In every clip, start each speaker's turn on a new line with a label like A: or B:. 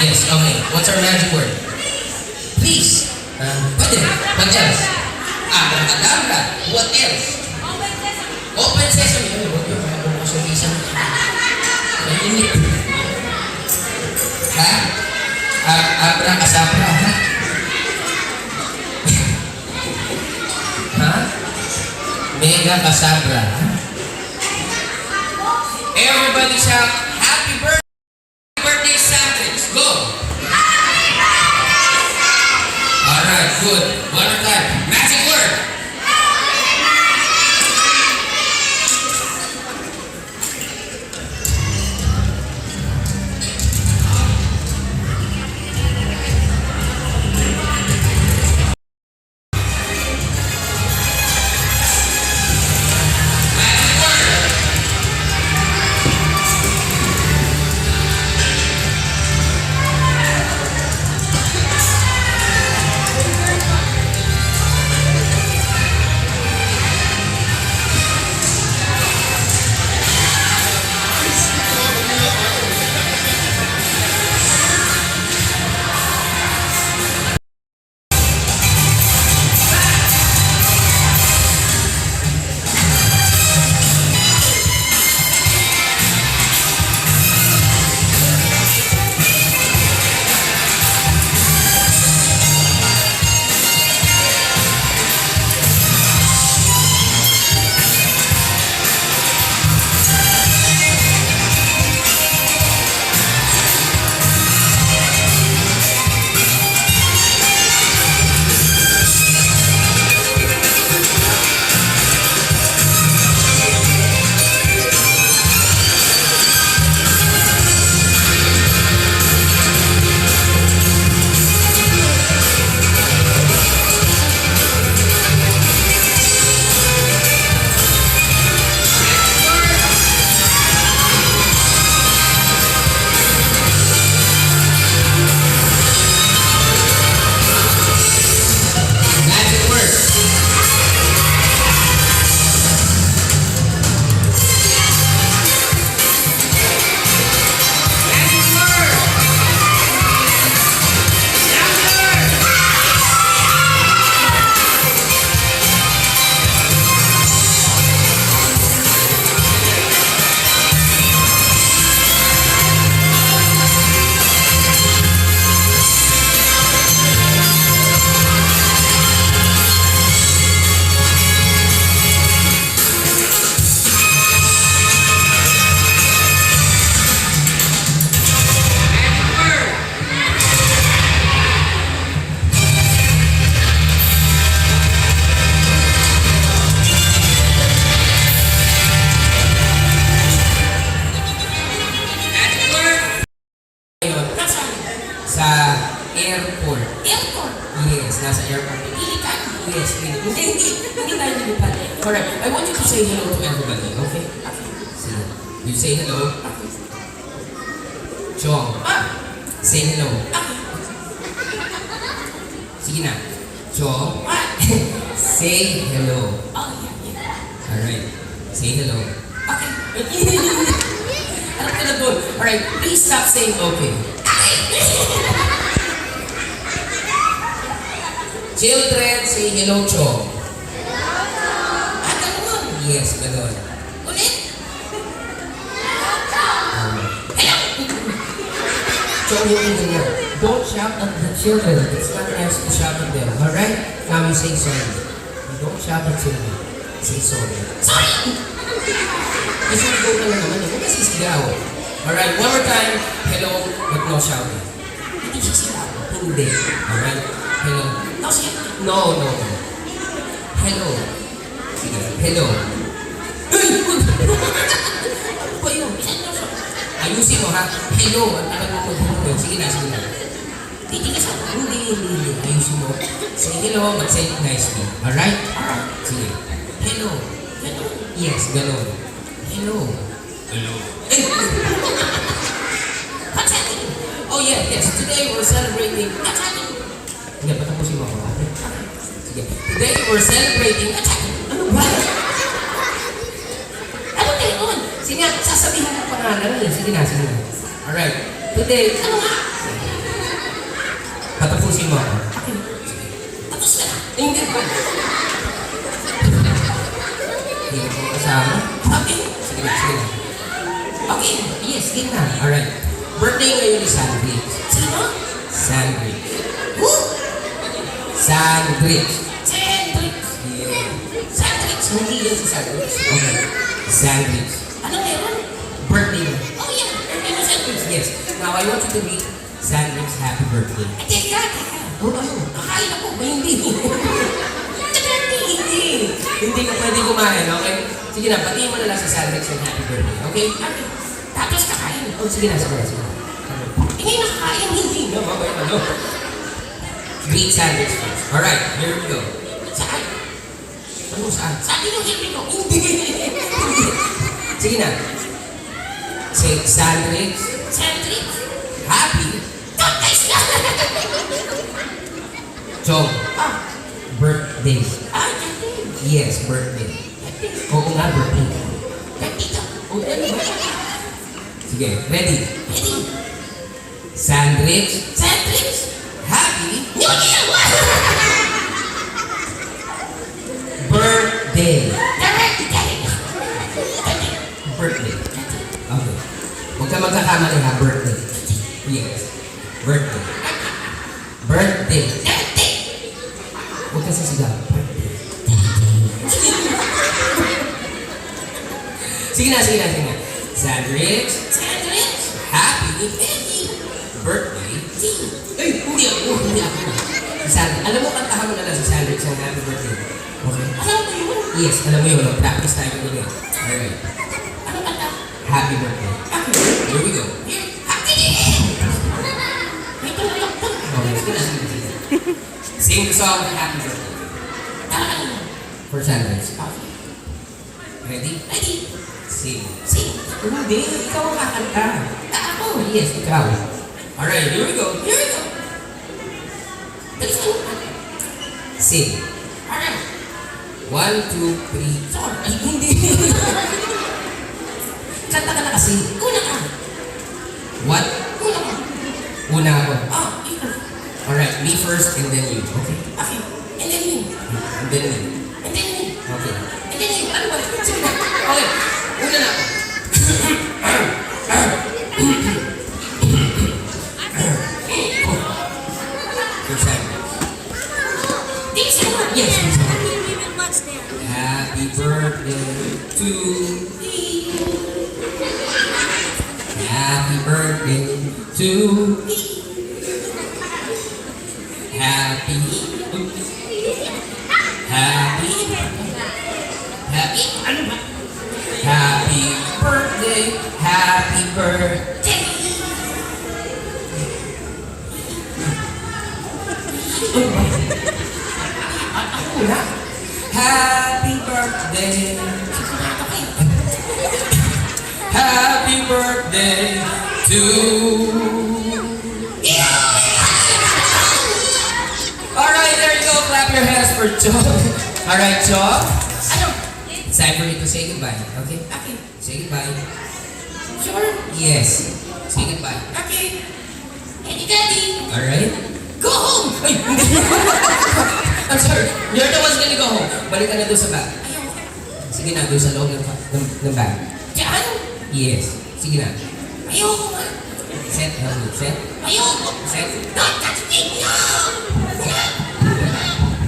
A: Yes, okay. What's our magic word? Please. Pwede. What else? Abracadabra. What else? Open sesame. Ay, huwag yung mayroon ko sa visa. Mainit. Ha? Abracadabra, ha? Ha? Mega Casabra, ha? Everybody shout, Happy birthday, Savage. Go! Alright, good. One more time. Magic word. Sa airport.
B: Airport.
A: Yes, nasa airport.
B: Pili ka.
A: Yes, hindi tayo nilipad. Correct. I want you to say hello to everybody, okay? Sige. You say hello. Chong. Say hello. Sige na. Chong. Say hello.
B: Oh, yeah.
A: Alright. Say hello.
B: Okay.
A: Ano ka na doon? Alright, please stop saying okay. Children, say hello, Chong.
B: Ganun.
A: Yes, gano'n.
B: Ulit.
A: Hello! Chong, yung ganyan. Don't shout at the children. It's not nice to shout at them. Alright? Now you say sorry. You don't shout at children. Say sorry.
B: Sorry.
A: Kasi go ka na naman. Huwag kasi sigaw. Alright, one more time. Hello, but no shouting.
B: Hindi siya sila.
A: Hindi. Alright? Hello.
B: No, siya.
A: No. Hello. Sige. Hello.
B: Ano ba yun? Bisan nyo siya.
A: Ayusin mo ha. Hello. Ang tagal mo mag-hello. Sige na.
B: Hindi ka siya.
A: Hindi. Ayusin mo. Say hello, but say it nicely. Alright? Sige. Hello.
B: Ganun.
A: Yes, ganon. Hello. Hello.
B: Patsati.
A: Oh yeah, yes. Today we're celebrating.
B: Patsati.
A: Hindi, patapusin mo ako. Okay? Sige. Today we're celebrating.
B: Ano ba? Ano ganun?
A: Sige, sasabihin mo pangalan. Sige na. Alright. Today,
B: Ano nga?
A: Patapusin mo ako.
B: Okay. Tapos ka na.
A: Hindi pa. Hindi ko kasama.
B: Okay.
A: Sige na, sige na.
B: Okay.
A: Yes, sige na. Alright. Birthday ngayon ni Sandrix.
B: Sino?
A: Sandrix.
B: Who?
A: Sandrix.
B: Cedric.
A: Yeah.
B: Cedric.
A: Hindi yan si Sandrix. Okay. Sandrix.
B: Ano meron?
A: Birthday mo.
B: Oh, yeah. Birthday mo, Cedric.
A: Yes. Now, I want you to read Sandrix happy birthday.
B: Ay, teka, teka.
A: Oh, ano?
B: Kakain ako ba? Hindi. Hindi.
A: Hindi ka pwede kumain, okay? Sige na, batiin mo na lang si Sandrix ng happy birthday, okay?
B: Okay. Tapos kakain.
A: Oh, sige na, sige na, sige na.
B: Hindi nakakain, hindi.
A: No, mamaya, ano? Greet Sandrix first. Alright, here we go.
B: Saan?
A: Ano saan?
B: Sabi nyo, hindi ko. Hindi.
A: Sige na. Say, Sandrix,
B: Cedric.
A: happy
B: Totais na.
A: Chong
B: Ah,
A: birthday.
B: Cedric.
A: Yes, birthday. Oo nga, birthday.
B: Dito.
A: Oh, ano ba? Sige, ready?
B: Ready?
A: Sandrix,
B: Cedric.
A: happy
B: New Year.
A: birthday.
B: Direct.
A: Birthday. Okay. Huwag ka magkakamali ha, birthday. Yes. Birthday. Birthday. Huwag ka sasigaw. Birthday. Sige na, sige na, sige na. Sandrix,
B: Cedric.
A: happy
B: Eddie.
A: birthday.
B: Sino?
A: Ay, hindi ako, hindi ako. Alam mo, kantahan mo na lang si Sandrix ng happy birthday. Okay?
B: Alam mo yun?
A: Yes, alam mo yun. Practice tayo ulit. Alright.
B: Ano kanta?
A: Happy birthday. Here we go.
B: Happy New Year. Ito na lang po.
A: Okay, sige na, sige na, sige na. Sing the song, happy birthday.
B: Ano?
A: For Sandrix. Ready?
B: Ready?
A: Sing.
B: Sing.
A: Hindi, ikaw ang kakanta.
B: Ako.
A: Yes, ikaw. Alright, here we go.
B: Here we go. Bilis mo.
A: Sing.
B: Alright.
A: 1, 2, 3.
B: Sorry.
A: Ay, hindi. Kanta ka na kasi.
B: Una ka.
A: What?
B: Una ka.
A: Una ako.
B: Oh, ikaw.
A: Alright, me first and then you. Okay?
B: Okay. And then you.
A: And then you.
B: And then you.
A: Okay.
B: And then you. Ano ba? Sige na.
A: Okay. Una na ako. For Sandrix.
B: This is one.
A: Yes, please.
C: We will watch there.
A: Happy birthday to Happy birthday to Happy Happy Happy
B: Ano ba?
A: Happy birthday Happy birthday Ako na Happy birthday
B: Sigurado kayo.
A: Happy birthday to Alright, there you go. Clap your hands for Chong. Alright, Chong.
B: Ano?
A: It's time for you to say goodbye. Okay?
B: Okay.
A: Say goodbye.
B: Sure.
A: Yes. Say goodbye.
B: Okay. Eddie Daddy.
A: Alright?
B: Go home.
A: Ay! I'm sorry. You're the one's gonna go home. Balik ka na doon sa bag.
B: Ayaw.
A: Sige na, doon sa loob ng bag.
B: Diyan.
A: Yes. Sige na.
B: Ayoko nga.
A: Set. Set.
B: Ayoko.
A: Set.
B: Don't touch me. No.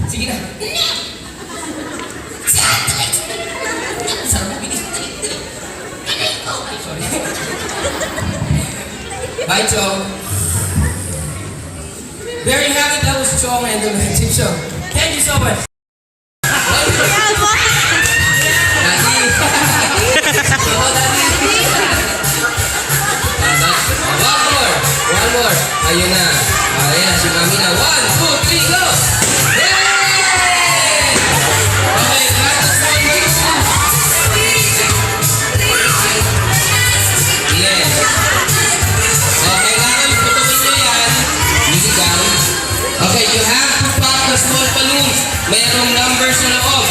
A: Sige na.
B: No. Cedric.
A: Sarap mo, bilis.
B: Kanay ko.
A: Sorry. Bye, Chong. There you have it. That was Chong and the Magic Show. Thank you so much. One more. Ayun na. Ayun na, si Mami na. 1, 2, 3, go! Yay! Okay, last one more. Yes. Okay, kailangan putukin nyo yan. Music down. Okay, you have to pop the small balloons. Mayroong numbers sa loob.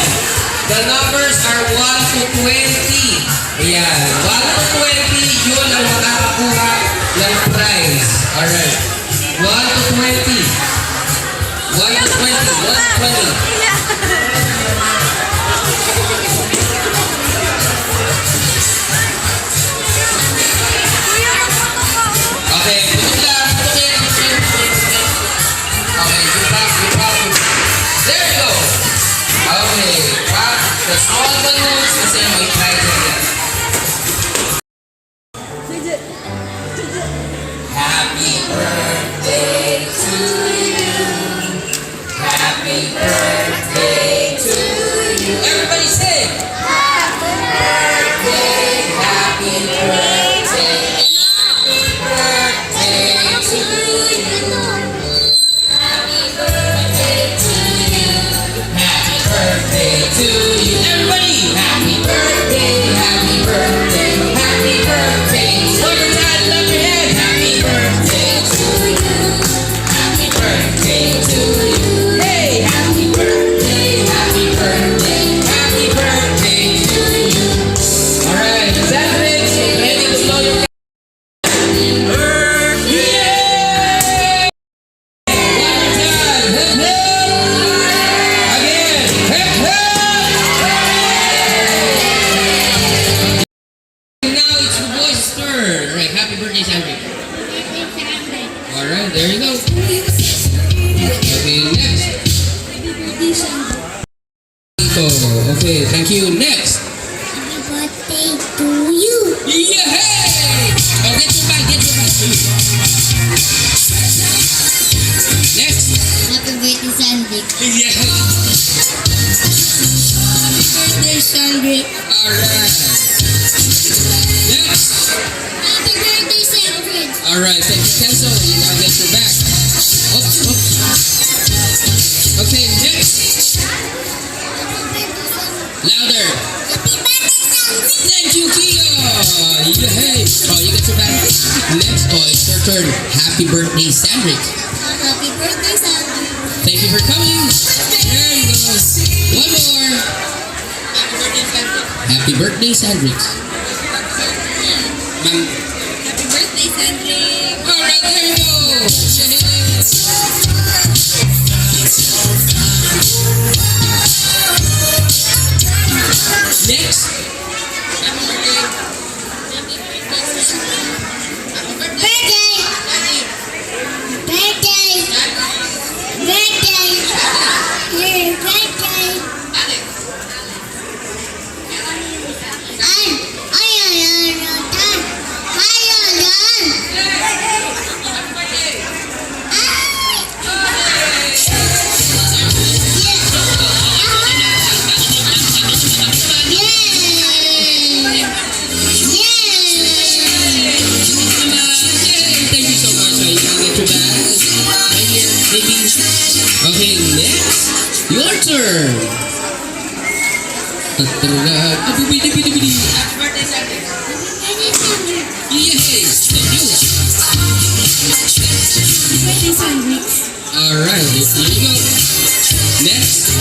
A: The numbers are 1 to 20. Ayan. 1 to 20, yun ang makakakuha ng prize. Alright. 1 to 20. money. Okay, putok lang. Putok yan. Okay, you pop. There you go. Okay, pop the small balloons kasi may try again. Happy birthday to you. Happy birthday to you. Everybody sing. Happy birthday. Happy birthday. Happy birthday to you. Happy birthday to you. Happy birthday to you. Everybody. Happy birthday. Happy birthday. Happy birthday. One more time. Love your head. Happy birthday to you. Happy birthday to you. Hey, happy birthday. Happy birthday. Happy birthday to you. All right, is that it? Ready to blow your birthday? One more time. Hip, hip. Again. Hip, hip. Now it's the boys' turn. All right, happy birthday, Sandra. All right, there you go. Okay, next. Okay, thank you. Next.
B: Happy birthday to you.
A: Yeah, hey! Oh, get your back. Next.
B: Happy birthday, Sandrick.
A: Yeah.
B: Happy birthday, Sandrick.
A: All right. Next.
B: Happy birthday, Sandrick.
A: All right, thank you, Kenzo. You now get your back. Oops. Okay, next. Louder.
B: Happy birthday, Sandrick.
A: Thank you, Kia. Yeah, hey. Oh, you get your back. Next. Oh, it's your turn. Happy birthday, Sandrick.
B: Happy birthday, Sandrick.
A: Thank you for coming. There you go. One more. Happy birthday, Sandrick. Ma'am.
B: Happy birthday, Sandrick.
A: All right, there you go. Next. Thank you so much. You can get your bag. Right here, maybe. Okay, next. Your turn. Happy birthday, Sandrick. Yes, thank you. All right, here you go. Next.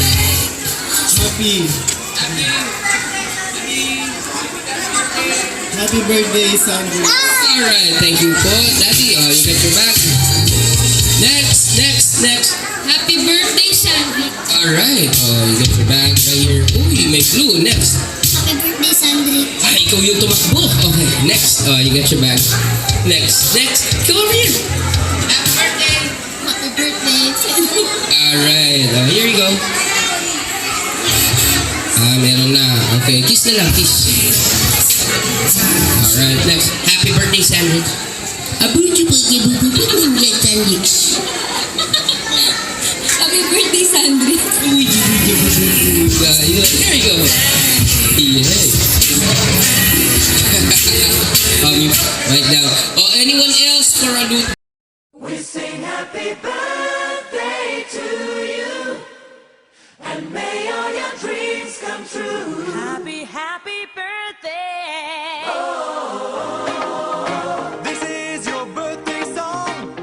C: Happy birthday, Sandra.
A: All right, thank you po, Daddy. Oh, you get your back. Next.
B: Happy birthday, Sandrick.
A: All right. Oh, you get your bag right here. Uy, may clue. Next.
B: Happy birthday, Sandrick.
A: Ah, ikaw yung tumakbo. Okay, next. Oh, you get your bag. Next. Come over here. Happy birthday.
B: Happy birthday, Sandrick.
A: All right. Oh, here you go. Ah, meron na. Okay, kiss na lang, kiss. All right, next. Happy birthday, sandwich.
B: Happy birthday, Sandrick. Happy birthday, Sandrick.
A: Uy, there you go. Yeah. Right now. Oh, anyone else for a loot?
D: We sing happy birthday to you, and may all your dreams come true.
E: Happy, happy birthday!
D: This is your birthday song.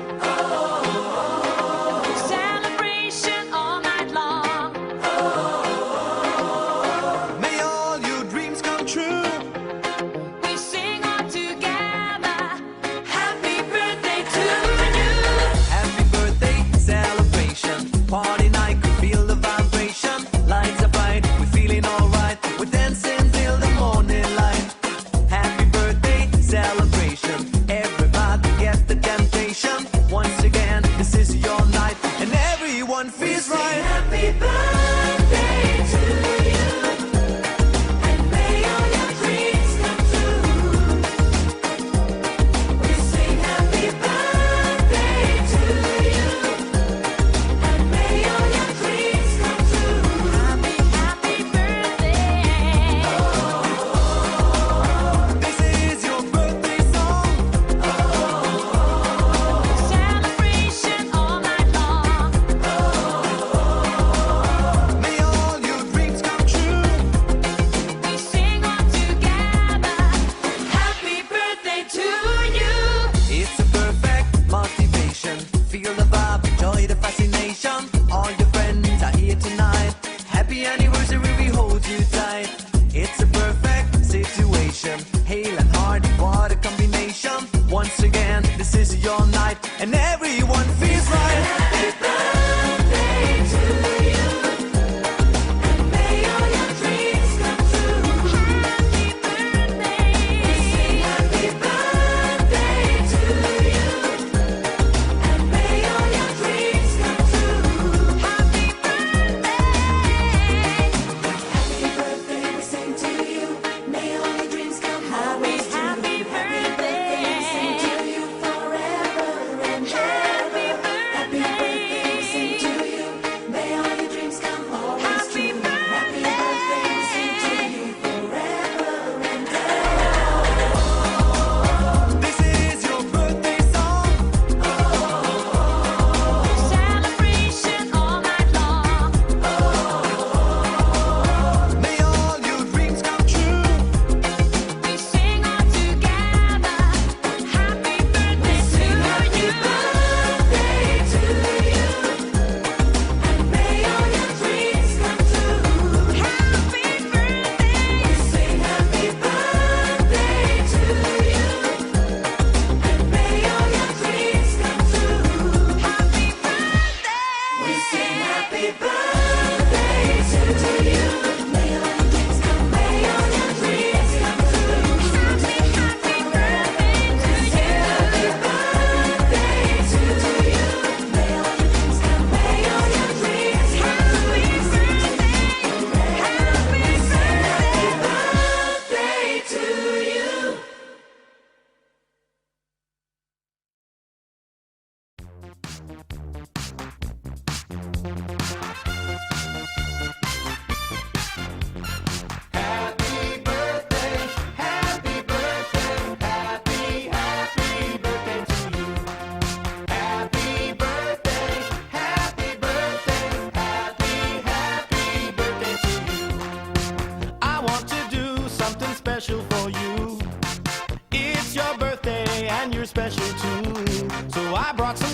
E: Celebration all night long.
D: May all your dreams come true.
E: We sing all together.
D: Happy birthday to you. Happy birthday celebration. Party night, could feel the vibe.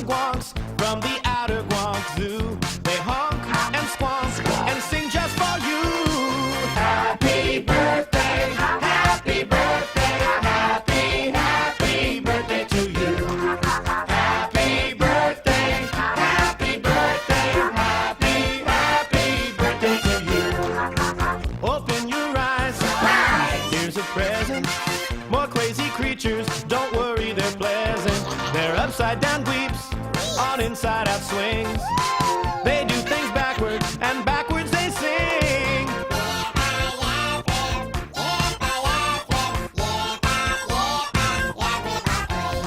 C: squonks from the outer Guanx Zoo. They honk and squonk and sing just for you. Happy birthday, happy birthday, happy, happy birthday to you. Happy birthday, happy birthday, happy, happy birthday to you. Open your eyes, here's a present. More crazy creatures, don't worry, they're pleasant. They're upside down dweeps on inside out swings. They do things backwards, and backwards they sing.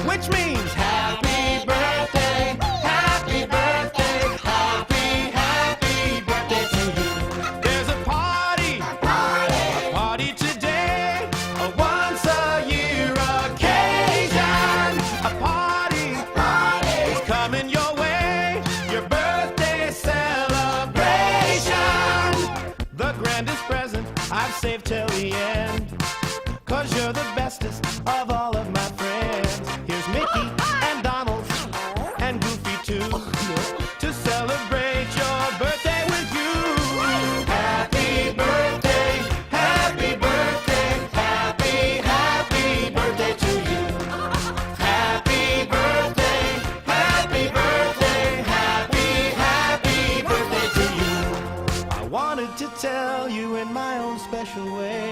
C: Which means happy birthday, happy birthday, happy, happy birthday to you. There's a party today, a once a year occasion. A party is coming your way, your birthday celebration. The grandest present I've saved till the end, 'cause you're the bestest of all of my friends. Here's Mickey and Donald and Goofy too, to celebrate your birthday with you. Happy birthday, happy birthday, happy, happy birthday to you. Happy birthday, happy birthday, happy, happy birthday to you. I wanted to tell you in my own special way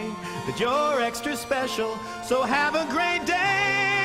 C: that you're extra special, so have a great day.